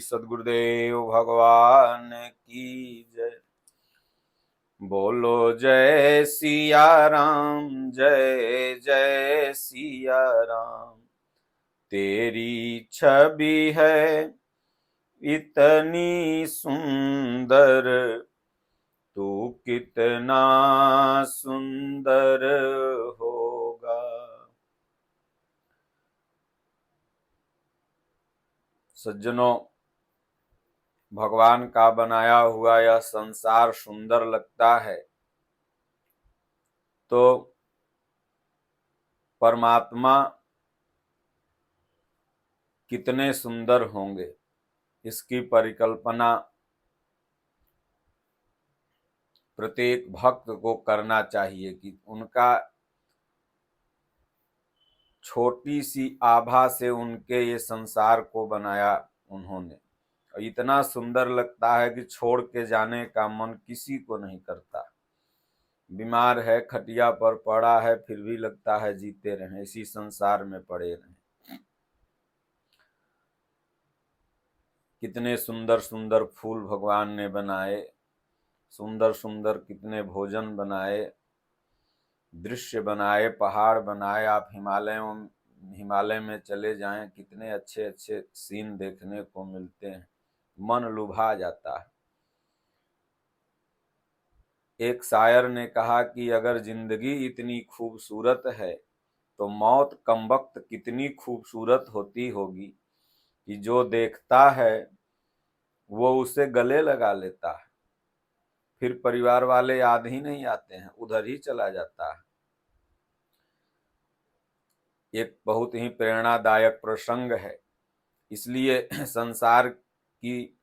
सद्गुरुदेव भगवान की जय। बोलो जय सिया राम, जय जय सिया राम। तेरी छवि है इतनी सुंदर, तू कितना सुंदर होगा। सज्जनों, भगवान का बनाया हुआ यह संसार सुंदर लगता है तो परमात्मा कितने सुंदर होंगे, इसकी परिकल्पना प्रत्येक भक्त को करना चाहिए कि उनका छोटी सी आभा से उनके ये संसार को बनाया उन्होंने। और इतना सुंदर लगता है कि छोड़ के जाने का मन किसी को नहीं करता। बीमार है, खटिया पर पड़ा है, फिर भी लगता है जीते रहें, इसी संसार में पड़े रहें। कितने सुंदर सुंदर फूल भगवान ने बनाए, सुंदर सुंदर कितने भोजन बनाए, दृश्य बनाए, पहाड़ बनाए। आप हिमालय में चले जाएं, कितने अच्छे अच्छे सीन देखने को मिलते हैं, मन लुभा जाता है। एक शायर ने कहा कि अगर जिंदगी इतनी खूबसूरत है तो मौत कमबख्त कितनी खूबसूरत होती होगी कि जो देखता है वो उसे गले लगा लेता है, फिर परिवार वाले याद ही नहीं आते हैं, उधर ही चला जाता है। एक बहुत ही प्रेरणादायक प्रसंग है। इसलिए संसार की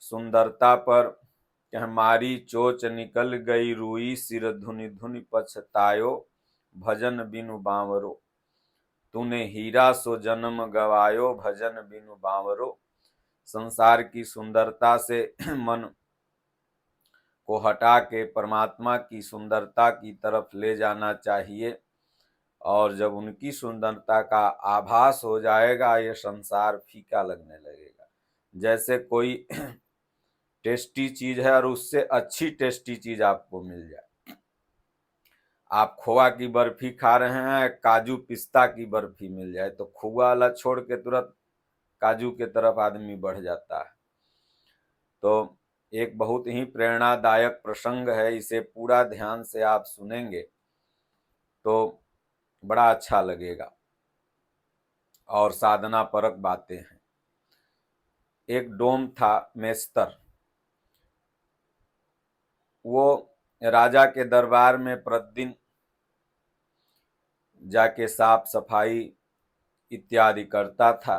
सुंदरता पर कि हमारी चोच निकल गई रुई, सिर धुनि धुनि पछतायो, भजन बिनु बावरो। तूने हीरा सो जन्म गवायो, भजन बिनु बावरो। संसार की सुंदरता से मन को हटा के परमात्मा की सुंदरता की तरफ ले जाना चाहिए। और जब उनकी सुंदरता का आभास हो जाएगा, ये संसार फीका लगने लगेगा। जैसे कोई टेस्टी चीज है और उससे अच्छी टेस्टी चीज आपको मिल जाए। आप खोआ की बर्फी खा रहे हैं, काजू पिस्ता की बर्फी मिल जाए तो खोआ वाला छोड़ के तुरंत काजू के तरफ आदमी बढ़ जाता है। तो एक बहुत ही प्रेरणादायक प्रसंग है, इसे पूरा ध्यान से आप सुनेंगे तो बड़ा अच्छा लगेगा और साधना परक बातें हैं। एक डोम था मेस्तर, वो राजा के दरबार में प्रतिदिन जाके साफ सफाई इत्यादि करता था।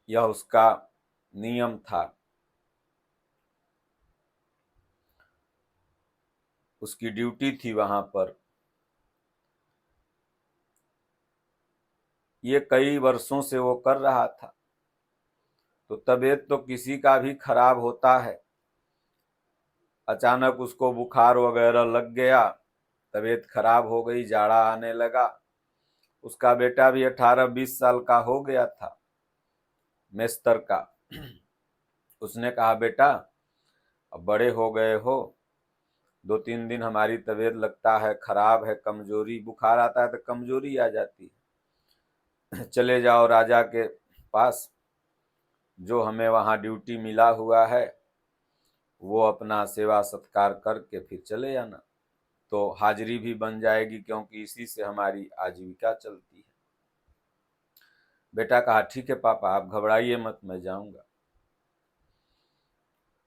यह उसका नियम था, उसकी ड्यूटी थी वहां पर। ये कई वर्षों से वो कर रहा था। तो तबीयत तो किसी का भी खराब होता है, अचानक उसको बुखार वगैरह लग गया, तबीयत खराब हो गई, जाड़ा आने लगा। उसका बेटा भी 18-20 साल का हो गया था, मेस्तर का। उसने कहा, बेटा अब बड़े हो गए हो, 2-3 दिन हमारी तबीयत लगता है खराब है, कमजोरी, बुखार आता है तो कमजोरी आ जाती है, चले जाओ राजा के पास, जो हमें वहां ड्यूटी मिला हुआ है वो अपना सेवा सत्कार करके फिर चले आना, तो हाजिरी भी बन जाएगी, क्योंकि इसी से हमारी आजीविका चलती है। बेटा कहा, ठीक है पापा, आप घबराइए मत, मैं जाऊंगा।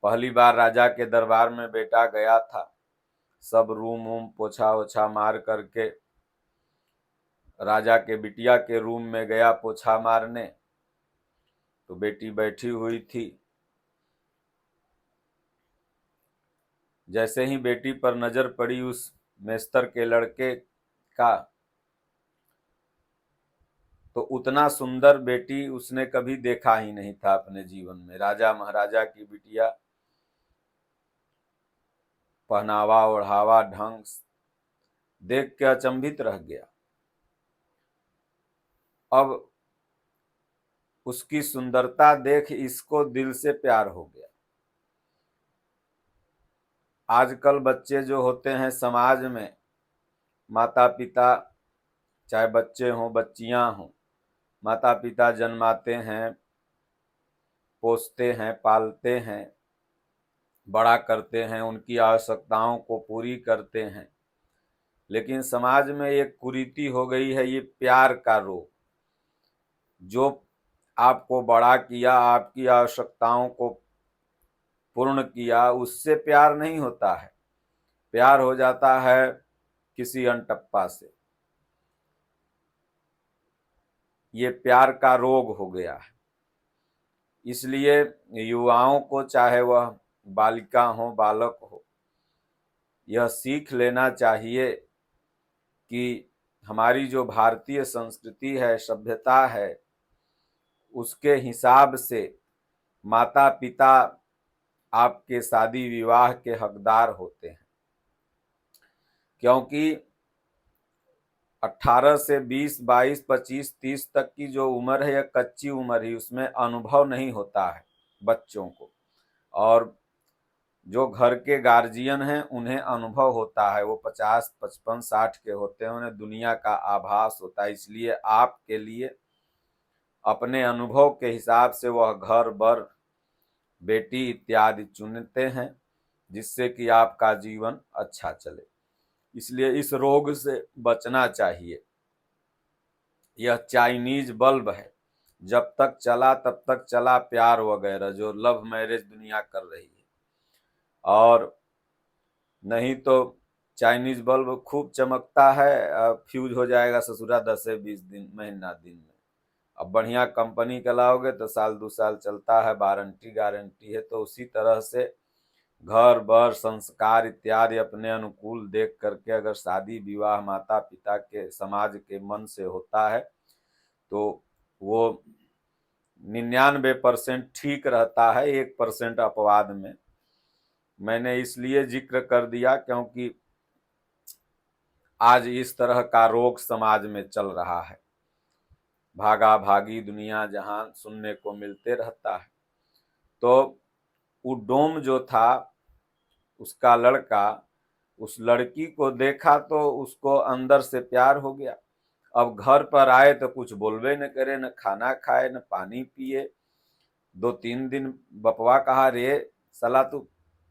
पहली बार राजा के दरबार में बेटा गया था, सब रूम वूम पोछा ओछा मार करके राजा के बिटिया के रूम में गया पोछा मारने। तो बेटी बैठी हुई थी। जैसे ही बेटी पर नजर पड़ी उस मेस्तर के लड़के का, तो उतना सुंदर बेटी उसने कभी देखा ही नहीं था अपने जीवन में। राजा महाराजा की बिटिया, पहनावा ओढ़ावा ढंग देख के अचंभित रह गया। अब उसकी सुंदरता देख इसको दिल से प्यार हो गया। आजकल बच्चे जो होते हैं समाज में, माता पिता, चाहे बच्चे हों बच्चियां हों, माता पिता जन्माते हैं, पोसते हैं, पालते हैं, बड़ा करते हैं, उनकी आवश्यकताओं को पूरी करते हैं, लेकिन समाज में एक कुरीति हो गई है, ये प्यार का रोग। जो आपको बड़ा किया, आपकी आवश्यकताओं को पूर्ण किया, उससे प्यार नहीं होता है, प्यार हो जाता है किसी अनटप्पा से। ये प्यार का रोग हो गया है। इसलिए युवाओं को, चाहे वह बालिका हो बालक हो, यह सीख लेना चाहिए कि हमारी जो भारतीय संस्कृति है, सभ्यता है, उसके हिसाब से माता पिता आपके शादी विवाह के हकदार होते हैं। क्योंकि 18 से 20, 22, 25, 30 तक की जो उम्र है, यह कच्ची उम्र ही, उसमें अनुभव नहीं होता है बच्चों को। और जो घर के गार्जियन हैं उन्हें अनुभव होता है, वो 50, 55, 60 के होते हैं, उन्हें दुनिया का आभास होता है। इसलिए आपके लिए अपने अनुभव के हिसाब से वह घर बर, बेटी इत्यादि चुनते हैं, जिससे कि आपका जीवन अच्छा चले। इसलिए इस रोग से बचना चाहिए। यह चाइनीज बल्ब है, जब तक चला तब तक चला, प्यार वगैरह जो लव मैरिज दुनिया कर रही है। और नहीं तो चाइनीज बल्ब खूब चमकता है, फ्यूज हो जाएगा ससुरा 10 से 20 दिन, महीना दिन में। अब बढ़िया कंपनी का लाओगे तो साल 2 साल चलता है, वारंटी गारंटी है। तो उसी तरह से घर बर, संस्कार इत्यादि अपने अनुकूल देख करके अगर शादी विवाह माता पिता के, समाज के मन से होता है तो वो 99% ठीक रहता है, 1% अपवाद में। मैंने इसलिए जिक्र कर दिया क्योंकि आज इस तरह का रोग समाज में चल रहा है, भागा भागी दुनिया जहां सुनने को मिलते रहता है। तो उडोम जो था, उसका लड़का, उस लड़की को देखा तो उसको अंदर से प्यार हो गया। अब घर पर आए तो कुछ बोलबे न करे, न खाना खाए, न पानी पिए। 2-3 दिन बपवा कहा, रे साला तू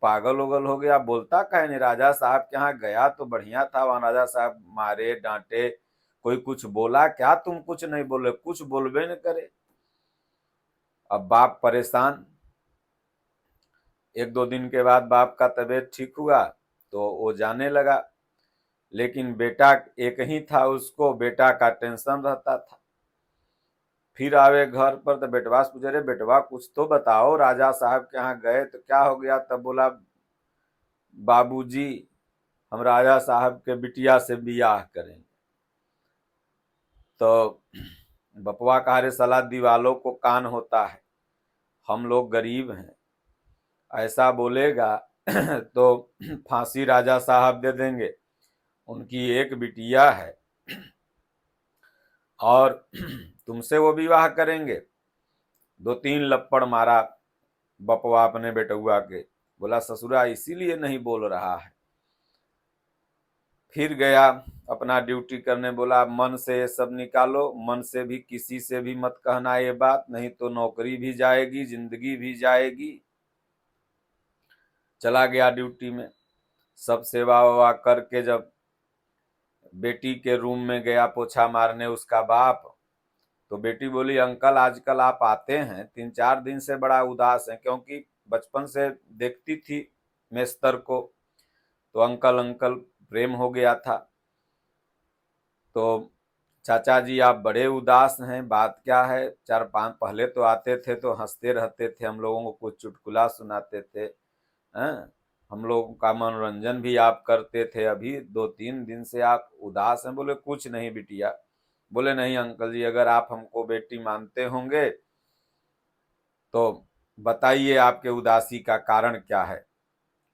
पागल उगल हो गया, बोलता कहे नहीं? राजा साहब के यहाँ गया तो बढ़िया था, वहां राजा साहब मारे डांटे, कोई कुछ बोला क्या? तुम कुछ नहीं बोले, कुछ बोलबे न करे। अब बाप परेशान। 1-2 दिन के बाद बाप का तबीयत ठीक हुआ तो वो जाने लगा, लेकिन बेटा एक ही था, उसको बेटा का टेंशन रहता था। फिर आवे घर पर तो बेटवा से पूछे, रे बेटवा कुछ तो बताओ, राजा साहब के यहाँ गए तो क्या हो गया? तब बोला, बाबूजी हम राजा साहब के बिटिया से बियाह करेंगे। तो बपवा कहा, रे साला दीवालों को कान होता है, हम लोग गरीब हैं, ऐसा बोलेगा तो फांसी राजा साहब दे देंगे। उनकी एक बिटिया है और तुमसे वो विवाह करेंगे। 2-3 लप्पड़ मारा बपवा अपने बेटुआ के, बोला ससुरा इसीलिए नहीं बोल रहा है। फिर गया अपना ड्यूटी करने, बोला मन से ये सब निकालो, मन से भी किसी से भी मत कहना ये बात, नहीं तो नौकरी भी जाएगी, जिंदगी भी जाएगी। चला गया ड्यूटी में, सब सेवा वेवा करके जब बेटी के रूम में गया पोछा मारने उसका बाप, तो बेटी बोली, अंकल आजकल आप आते हैं, 3-4 दिन से बड़ा उदास है। क्योंकि बचपन से देखती थी मेस्तर को, तो अंकल अंकल प्रेम हो गया था। तो चाचा जी आप बड़े उदास हैं, बात क्या है? 4-5 पहले तो आते थे तो हंसते रहते थे, हम लोगों को कुछ चुटकुला सुनाते थे, हैं? हम लोगों का मनोरंजन भी आप करते थे, अभी 2-3 दिन से आप उदास हैं। बोले कुछ नहीं बिटिया। बोले नहीं अंकल जी, अगर आप हमको बेटी मानते होंगे तो बताइए आपके उदासी का कारण क्या है?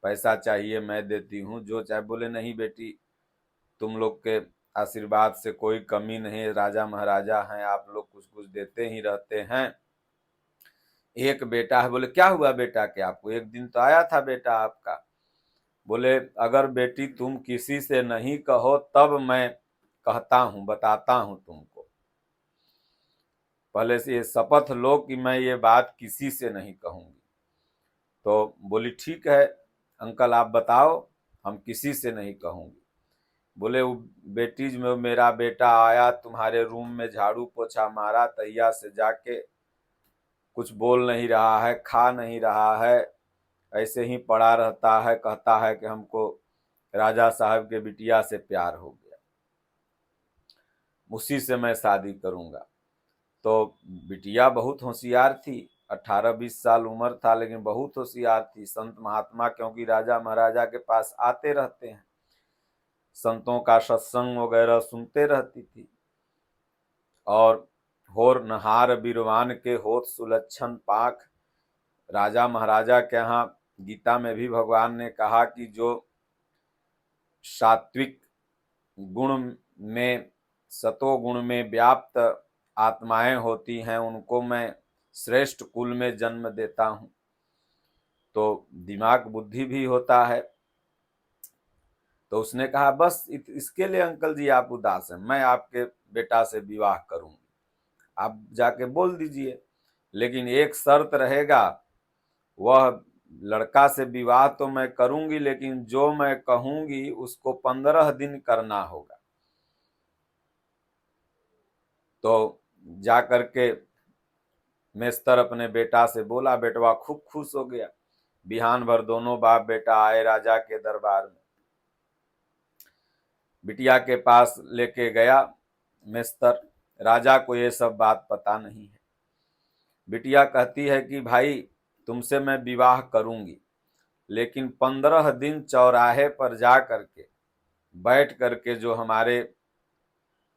पैसा चाहिए मैं देती हूँ, जो चाहे। बोले नहीं बेटी, तुम लोग के आशीर्वाद से कोई कमी नहीं, राजा महाराजा हैं, आप लोग कुछ कुछ देते ही रहते हैं। एक बेटा है। बोले क्या हुआ बेटा के आपको? एक दिन तो आया था बेटा आपका। बोले अगर बेटी तुम किसी से नहीं कहो तब मैं कहता हूं, बताता हूं तुमको। पहले से ये शपथ लो कि मैं ये बात किसी से नहीं कहूंगी। तो बोली ठीक है अंकल आप बताओ, हम किसी से नहीं कहूंगी। बोले वो बेटी में मेरा बेटा आया तुम्हारे रूम में, झाड़ू पोछा मारा, तैया से जाके कुछ बोल नहीं रहा है, खा नहीं रहा है, ऐसे ही पड़ा रहता है, कहता है कि हमको राजा साहब के बिटिया से प्यार हो गया, उसी से मैं शादी करूंगा। तो बिटिया बहुत होशियार थी, 18-20 साल उम्र था, लेकिन बहुत होशियार थी। संत महात्मा क्योंकि राजा महाराजा के पास आते रहते हैं, संतों का सत्संग वगैरह सुनते रहती थी। और होर नहार बिरवान के होत सुलक्षण पाख, राजा महाराजा के यहाँ गीता में भी भगवान ने कहा कि जो सात्विक गुण में, सतो गुण में व्याप्त आत्माएं होती हैं, उनको मैं श्रेष्ठ कुल में जन्म देता हूं। तो दिमाग बुद्धि भी होता है। तो उसने कहा बस इसके लिए अंकल जी आप उदास हैं, मैं आपके बेटा से विवाह करूंगी, आप जाके बोल दीजिए, लेकिन एक शर्त रहेगा, वह लड़का से विवाह तो मैं करूंगी, लेकिन जो मैं कहूंगी उसको 15 दिन करना होगा। तो जा करके मेस्तर अपने बेटा से बोला, बेटवा खूब खुश हो गया। बिहान भर दोनों बाप बेटा आए राजा के दरबार में। बिटिया के पास लेके गया मेस्तर, राजा को ये सब बात पता नहीं है। बिटिया कहती है कि भाई तुमसे मैं विवाह करूंगी, लेकिन 15 दिन चौराहे पर जा करके बैठ करके, जो हमारे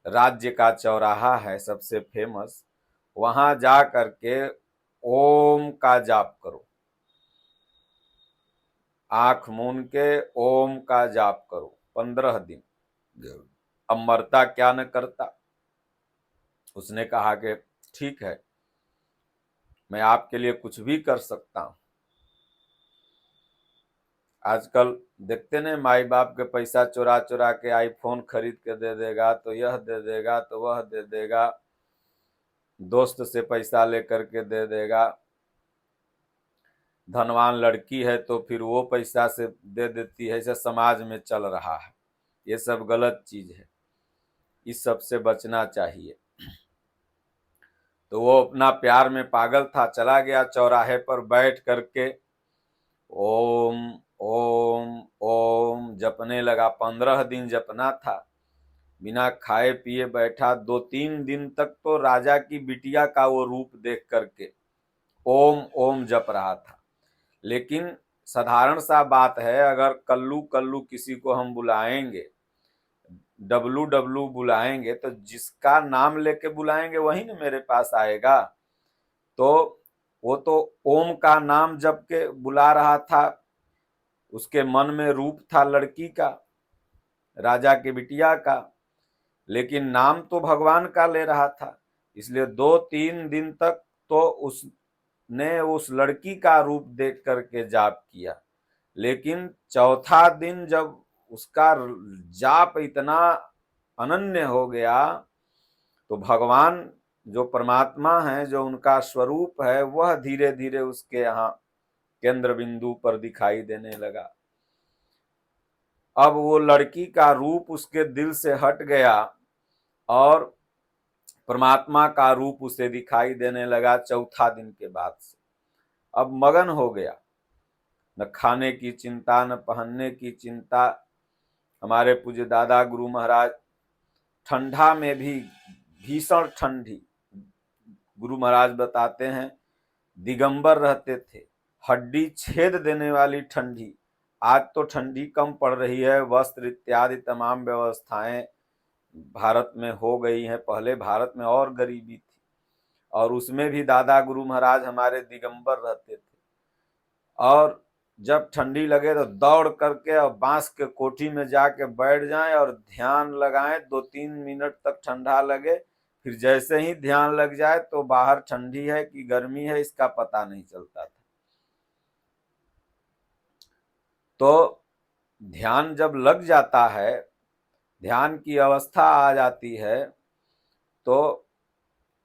राज्य का चौराहा है सबसे फेमस, वहां जा करके ओम का जाप करो, आंख मूंद के ओम का जाप करो 15 दिन। अब मरता क्या न करता। उसने कहा कि ठीक है, मैं आपके लिए कुछ भी कर सकता हूं। आजकल देखते नहीं, माई बाप के पैसा चुरा चुरा के आईफोन खरीद के दे देगा, तो यह दे देगा, तो वह दे देगा, दोस्त से पैसा लेकर के दे देगा। धनवान लड़की है तो फिर वो पैसा से दे देती है। ऐसे समाज में चल रहा है, ये सब गलत चीज है, इस सब से बचना चाहिए। तो वो अपना प्यार में पागल था, चला गया चौराहे पर बैठ करके ओम ओम ओम जपने लगा। 15 दिन जपना था, बिना खाए पिए बैठा। 2-3 दिन तक तो राजा की बिटिया का वो रूप देख करके ओम ओम जप रहा था। लेकिन साधारण सा बात है, अगर कल्लू कल्लू किसी को हम बुलाएंगे, डब्लू डब्लू बुलाएंगे, तो जिसका नाम लेके बुलाएंगे वही ना मेरे पास आएगा। तो वो तो ओम का नाम जप के बुला रहा था, उसके मन में रूप था लड़की का, राजा की बिटिया का, लेकिन नाम तो भगवान का ले रहा था। इसलिए 2-3 दिन तक तो उसने उस लड़की का रूप देख करके जाप किया। लेकिन चौथा दिन जब उसका जाप इतना अनन्य हो गया, तो भगवान जो परमात्मा है, जो उनका स्वरूप है, वह धीरे धीरे उसके यहाँ केंद्र बिंदु पर दिखाई देने लगा। अब वो लड़की का रूप उसके दिल से हट गया और परमात्मा का रूप उसे दिखाई देने लगा चौथा दिन के बाद से। अब मगन हो गया, न खाने की चिंता, न पहनने की चिंता। हमारे पूज्य दादा गुरु महाराज ठंडा में भी, भीषण ठंडी, गुरु महाराज बताते हैं दिगंबर रहते थे, हड्डी छेद देने वाली ठंडी। आज तो ठंडी कम पड़ रही है, वस्त्र इत्यादि तमाम व्यवस्थाएं भारत में हो गई हैं। पहले भारत में और गरीबी थी, और उसमें भी दादा गुरु महाराज हमारे दिगंबर रहते थे। और जब ठंडी लगे तो दौड़ करके और बांस के कोठी में जाके बैठ जाएं और ध्यान लगाएं, 2-3 मिनट तक ठंडा लगे, फिर जैसे ही ध्यान लग जाए तो बाहर ठंडी है कि गर्मी है इसका पता नहीं चलता था। तो ध्यान जब लग जाता है, ध्यान की अवस्था आ जाती है, तो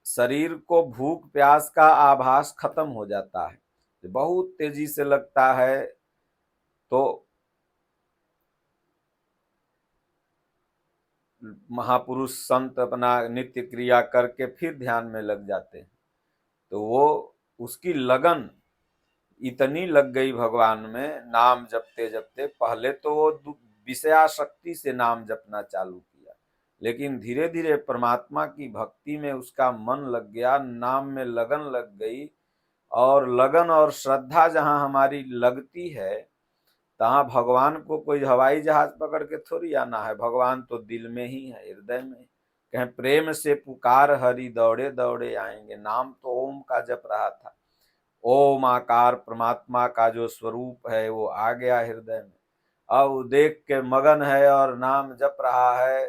शरीर को भूख प्यास का आभास खत्म हो जाता है, बहुत तेजी से लगता है। तो महापुरुष संत अपना नित्य क्रिया करके फिर ध्यान में लग जाते हैं। तो वो उसकी लगन इतनी लग गई भगवान में, नाम जपते जपते। पहले तो वो विषयाशक्ति से नाम जपना चालू किया, लेकिन धीरे धीरे परमात्मा की भक्ति में उसका मन लग गया, नाम में लगन लग गई। और लगन और श्रद्धा जहां हमारी लगती है, तहां भगवान को कोई हवाई जहाज पकड़ के थोड़ी आना है, भगवान तो दिल में ही है, हृदय में। कहें प्रेम से पुकार हरि दौड़े दौड़े आएंगे, नाम तो ओम का जप रहा था। ओम आकार परमात्मा का जो स्वरूप है वो आ गया हृदय में। अब देख के मगन है और नाम जप रहा है।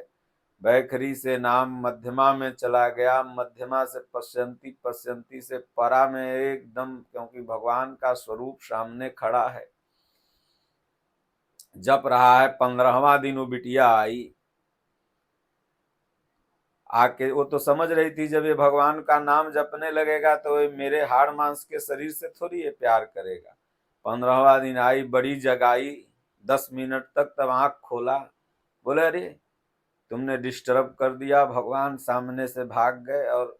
बैखरी से नाम मध्यमा में चला गया, मध्यमा से पश्यंती, पश्यंती से परा में एकदम, क्योंकि भगवान का स्वरूप सामने खड़ा है। जप रहा है, 15वां दिन वो बिटिया आई आके। वो तो समझ रही थी जब ये भगवान का नाम जपने लगेगा तो ये मेरे हाड़ मांस के शरीर से थोड़ी ये प्यार करेगा। 15वां दिन आई, बड़ी जगाई, 10 मिनट तक, तब आंख खोला। बोले अरे तुमने डिस्टर्ब कर दिया। भगवान सामने से भाग गए और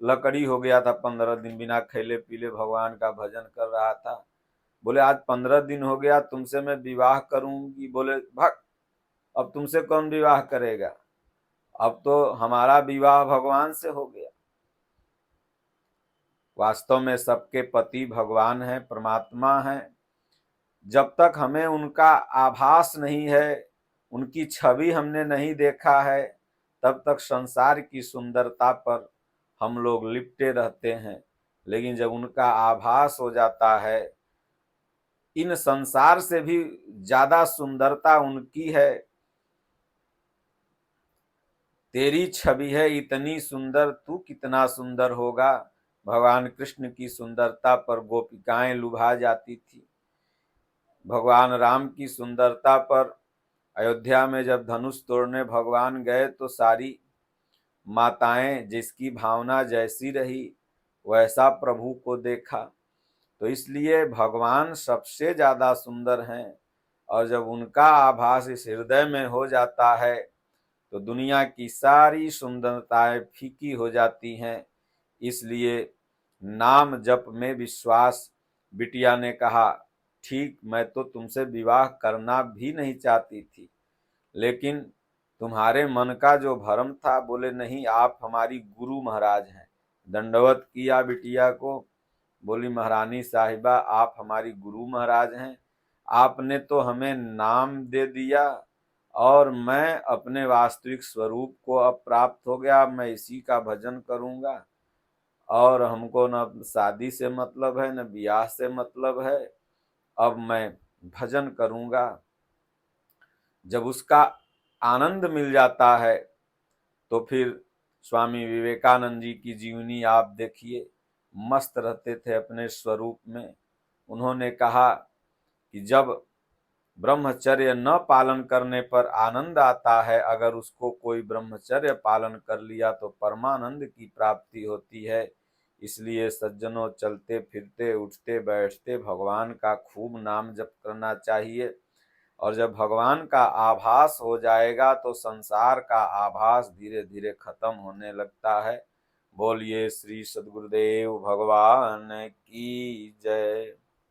लकड़ी हो गया था। 15 दिन बिना खेले पीले भगवान का भजन कर रहा था। बोले आज 15 दिन हो गया, तुमसे मैं विवाह करूंगी। बोले भाग, अब तुमसे कौन विवाह करेगा, अब तो हमारा विवाह भगवान से हो गया। वास्तव में सबके पति भगवान है, परमात्मा है। जब तक हमें उनका आभास नहीं है, उनकी छवि हमने नहीं देखा है, तब तक संसार की सुंदरता पर हम लोग लिपटे रहते हैं। लेकिन जब उनका आभास हो जाता है, इन संसार से भी ज्यादा सुंदरता उनकी है। तेरी छवि है इतनी सुंदर, तू कितना सुंदर होगा। भगवान कृष्ण की सुंदरता पर गोपिकाएं लुभा जाती थी। भगवान राम की सुंदरता पर अयोध्या में जब धनुष तोड़ने भगवान गए तो सारी माताएं, जिसकी भावना जैसी रही वैसा प्रभु को देखा। तो इसलिए भगवान सबसे ज्यादा सुंदर हैं। और जब उनका आभास इस हृदय में हो जाता है तो दुनिया की सारी सुंदरताएं फीकी हो जाती हैं। इसलिए नाम जप में विश्वास। बिटिया ने कहा ठीक, मैं तो तुमसे विवाह करना भी नहीं चाहती थी, लेकिन तुम्हारे मन का जो भरम था। बोले नहीं, आप हमारी गुरु महाराज हैं। दंडवत किया बिटिया को। बोली महारानी साहिबा आप हमारी गुरु महाराज हैं, आपने तो हमें नाम दे दिया और मैं अपने वास्तविक स्वरूप को अब प्राप्त हो गया, मैं इसी का भजन करूंगा। और हमको न शादी से मतलब है, न ब्याह से मतलब है, अब मैं भजन करूंगा। जब उसका आनंद मिल जाता है तो फिर स्वामी विवेकानंद जी की जीवनी आप देखिए, मस्त रहते थे अपने स्वरूप में। उन्होंने कहा कि जब ब्रह्मचर्य न पालन करने पर आनंद आता है, अगर उसको कोई ब्रह्मचर्य पालन कर लिया तो परमानंद की प्राप्ति होती है। इसलिए सज्जनों, चलते फिरते उठते बैठते भगवान का खूब नाम जप करना चाहिए। और जब भगवान का आभास हो जाएगा तो संसार का आभास धीरे धीरे खत्म होने लगता है। बोलिए श्री सद्गुरुदेव भगवान की जय।